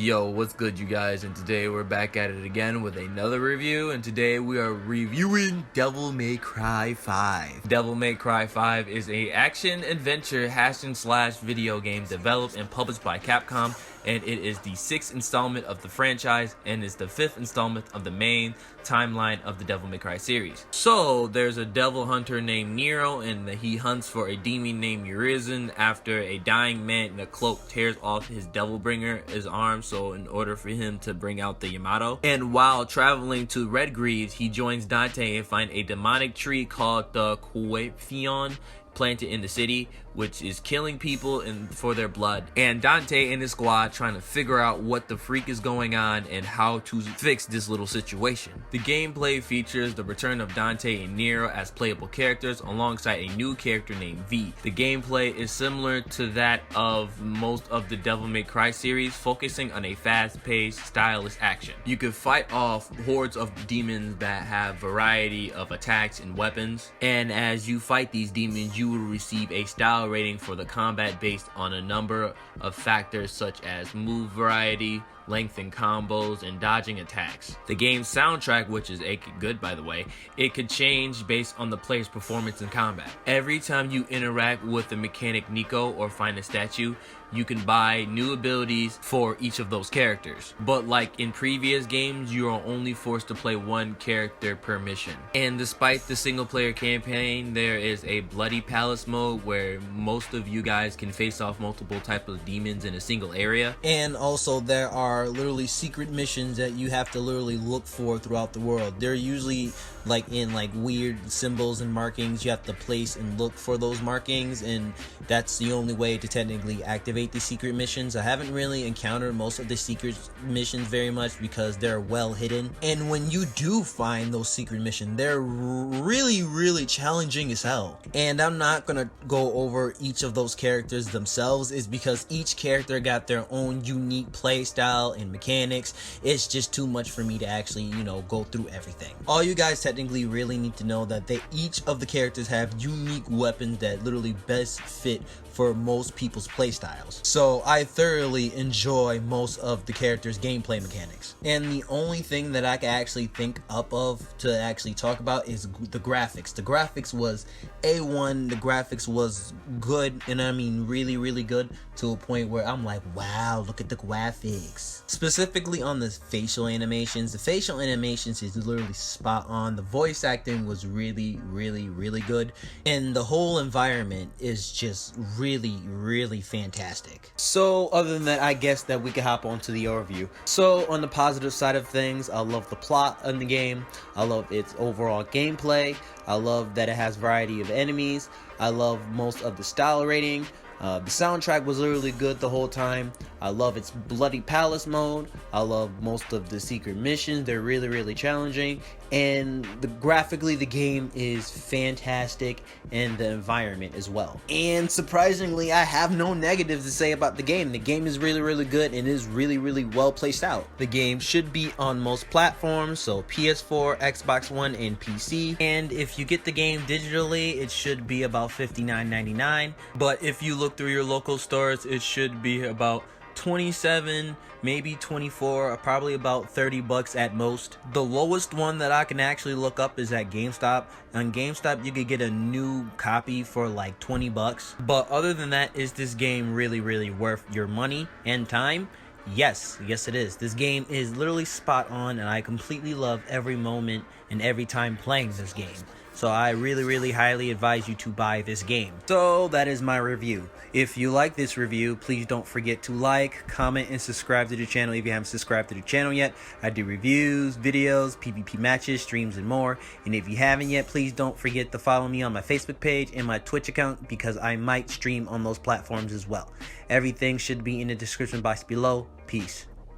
Yo, what's good, you guys? And today we're back at it again with another review, and today we are reviewing Devil May Cry 5. Devil May Cry 5 is a action-adventure hack-and-slash video game developed and published by Capcom, and it is the 6th installment of the franchise and is the 5th installment of the main timeline of the Devil May Cry series. So, there's a devil hunter named Nero, and he hunts for a demon named Urizen after a dying man in a cloak tears off his Devilbringer's arm, so in order for him to bring out the Yamato. And while traveling to Redgreaves, he joins Dante and finds a demonic tree called the Quafion planted in the city, which is killing people for their blood. And Dante and his squad trying to figure out what the freak is going on and how to fix this little situation. The gameplay features the return of Dante and Nero as playable characters alongside a new character named V. The gameplay is similar to that of most of the Devil May Cry series, focusing on a fast-paced, stylish action. You can fight off hordes of demons that have variety of attacks and weapons, and as you fight these demons, you will receive a style rating for the combat based on a number of factors such as move variety, length and combos, and dodging attacks. The game's soundtrack, which is good by the way, it could change based on the player's performance in combat. Every time you interact with the mechanic Nico or find a statue, you can buy new abilities for each of those characters. But like in previous games, you are only forced to play one character per mission. And despite the single player campaign, there is a Bloody Palace mode where most of you guys can face off multiple types of demons in a single area. And also there are literally secret missions that you have to literally look for throughout the world. They're usually like in like weird symbols and markings. You have to place and look for those markings, and that's the only way to technically activate the secret missions. I haven't really encountered most of the secret missions very much because they're well hidden, and when you do find those secret missions, they're really challenging as hell. And I'm not gonna go over each of those characters themselves, is because each character got their own unique play style and mechanics. It's just too much for me to actually, go through everything. All you guys technically really need to know that each of the characters have unique weapons that literally best fit for most people's playstyles. So I thoroughly enjoy most of the characters' gameplay mechanics. And the only thing that I can actually think up of to actually talk about is the graphics. The graphics was A1, the graphics was good, and I mean really good, to a point where I'm like, wow, look at the graphics. Specifically on the facial animations. The facial animations is literally spot on. The voice acting was really good. And the whole environment is just really fantastic. So other than that, I guess that we could hop on to the overview. So on the positive side of things, I love the plot of the game. I love its overall gameplay. I love that it has variety of enemies. I love most of the style rating. The soundtrack was literally good the whole time. I love its Bloody Palace mode. I love most of the secret missions. They're really challenging. And graphically, the game is fantastic, and the environment as well. And surprisingly, I have no negatives to say about the game. The game is really good and is really well placed out. The game should be on most platforms, so PS4, Xbox One, and PC. And if you get the game digitally, it should be about $59.99. But if you look through your local stores, it should be about $27, maybe $24, or probably about $30 at most. The lowest one that I can actually look up is at GameStop. On GameStop, you could get a new copy for like $20. But other than that, is this game really worth your money and time? Yes it is. This game is literally spot on, and I completely love every moment and every time playing this game. So I really highly advise you to buy this game. So that is my review. If you like this review, please don't forget to like, comment, and subscribe to the channel if you haven't subscribed to the channel yet. I do reviews, videos, PvP matches, streams, and more. And if you haven't yet, please don't forget to follow me on my Facebook page and my Twitch account, because I might stream on those platforms as well. Everything should be in the description box below. Peace.